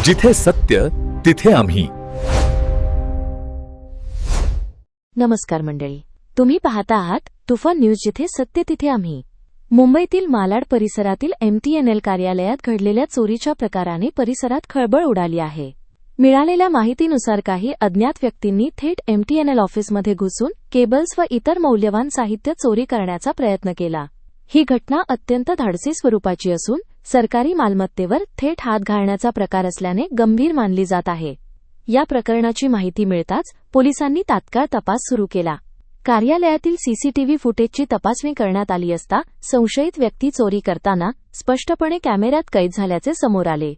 जिथे सत्य तिथे आम्ही. नमस्कार मंडळी, तुम्ही पाहता आहात तुफान न्यूज, जिथे सत्य तिथे आम्ही. मुंबईतील मालाड परिसरातील MTNL कार्यालयात घडलेल्या चोरीच्या प्रकाराने परिसरात खळबळ उडाली आहे. मिळालेल्या माहितीनुसार काही अज्ञात व्यक्तींनी थेट MTNL ऑफिसमध्ये घुसून केबल्स व इतर मौल्यवान साहित्य चोरी करण्याचा प्रयत्न केला. ही घटना अत्यंत धाडसी स्वरूपाची असून सरकारी मालमत्तेवर थेट हात घालण्याचा प्रकार असल्याने गंभीर मानली जात आहे. या प्रकरणाची माहिती मिळताच पोलिसांनी तात्काळ तपास सुरू केला. कार्यालयातील CCTV फुटेजची तपासणी करण्यात आली असता संशयित व्यक्ती चोरी करताना स्पष्टपणे कॅमेऱ्यात कैद झाल्याचे समोर आले.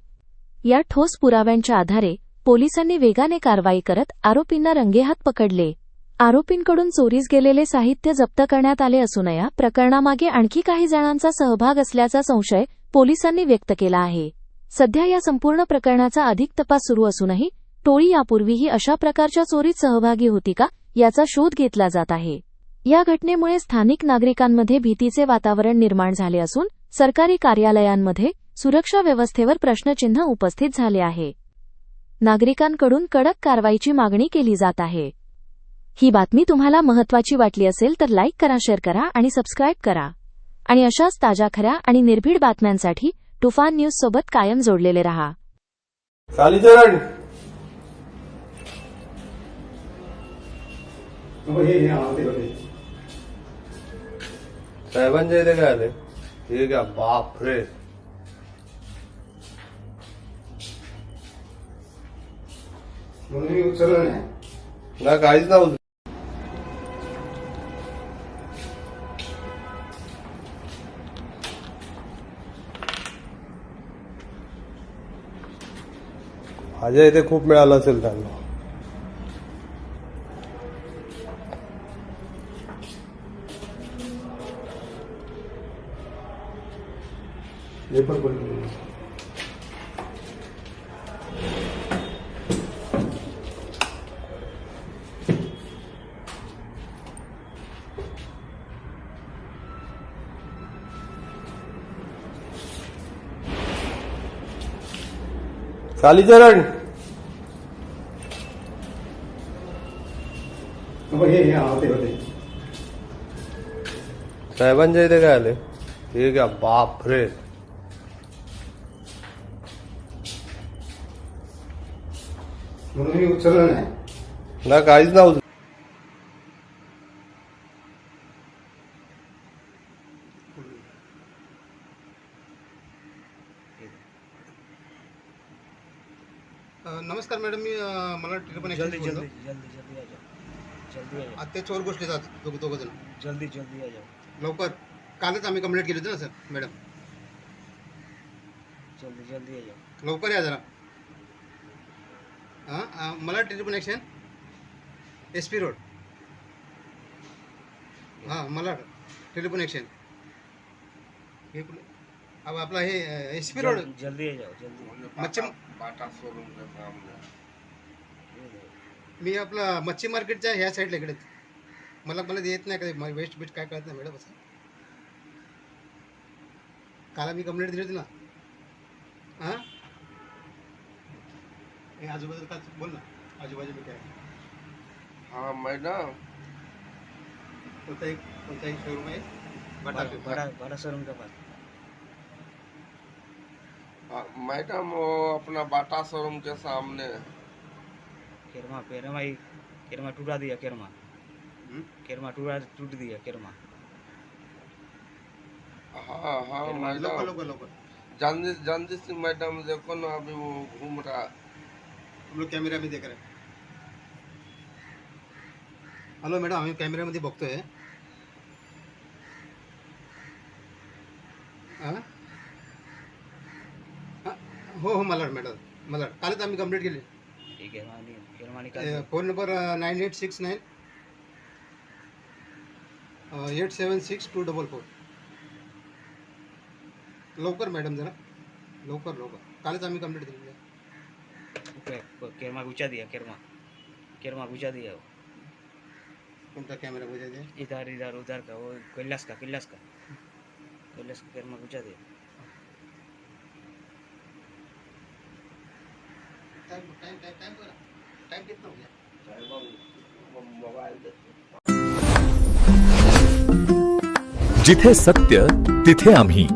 या ठोस पुराव्यांच्या आधारे पोलिसांनी वेगाने कारवाई करत आरोपींना रंगेहात पकडले. आरोपींकडून चोरीस गेलेले साहित्य जप्त करण्यात आले असून या प्रकरणामागे आणखी काही जणांचा सहभाग असल्याचा संशय पोलिसांनी व्यक्त केला आहे. सध्या या संपूर्ण प्रकरणाचा अधिक तपास सुरू असूनही टोळी यापूर्वीही अशा प्रकारच्या चोरीत सहभागी होती का याचा शोध घेतला जात आहे. या घटनेमुळे स्थानिक नागरिकांमध्ये भीतीचे वातावरण निर्माण झाले असून सरकारी कार्यालयांमध्ये सुरक्षा व्यवस्थेवर प्रश्नचिन्ह उपस्थित झाले आहे. नागरिकांकडून कडक कारवाईची मागणी केली जात आहे. ही बातमी तुम्हाला महत्त्वाची वाटली असेल तर लाईक करा, शेअर करा आणि सबस्क्राईब करा. आणि अशाच ताज्या, खऱ्या आणि निर्भीड बातम्यांसाठी तुफान न्यूज सोबत कायम जोडलेले रहा. कालीचरण साहेबांच्या इथे काय आले? हे का बाप रे, म्हणून मी उचललं नाही ना काहीच नव्हतं. माझ्या इथे खूप मिळालं असेल त्यांना. हे पण बोललो. कालीचरण हे होते साहेबांच्या इथे काय आले? हे का बाप रे, म्हणून मी उचललं नाही ना काहीच नव्हतं. नमस्कार मॅडम, मी मला टिकपण जल्दी आ जाओ, जल्दी आ जाओ. ते चोर गोष्टी दोघं जण जल्दी आ जाओ. लवकर. कालच आम्ही कंप्लेंट केली होती ना सर. मॅडम जल्दी आ जाओ. लवकर या जरा. मला टेलिफोन ॲक्शन SP रोड. मला टेलिफोन ॲक्शन हे अब आपला हे SP रोड. जल्दी आ जाओ, जल्दी. मच्छी बाटा शोरूम के सामने. मी आपला मच्छी मार्केटच्या ह्या साईडला इकडे. मला येत नाही कधी वेस्ट बीट काय कळत नाही मॅडम. असं काल मी कंप्लेंट दिली होती ना. हे आजूबाजूला काय बोल ना. आजूबाजूला काय हाँ मैडम, कोणता एक शोरूम आहे? बड़ा शोरूम के पास. मैडम वो अपना बाटा शोरूम के सामने. केरमा टूटा दिया. केरमा टूट दिया. केरमा. हाँ लवकर मैडम, लवकर. जल्दी से मैडम देखो ना, अभी वो घूम रहा. हम लोग कॅमेरा में देख रहे. हॅलो मॅडम, आम्ही कॅमेऱ्यामध्ये बघतोय. हो मलाड मॅडम, मलाड. कालच आम्ही कंप्लीट केली. केरमा निकाल. Phone number 9869 876244. लवकर मॅडम, जरा लवकर. कालच आम्ही कंप्लीट दिली. केरमा गुचा दिया. केरमा गुचा दिया. कोणता कॅमेरा बजायचा? इधर उधर का, वो कैलाश का केरमा गुचा दिया. टाइम कितना हो गया? मोबाईल जिथे सत्य तिथे आम्ही.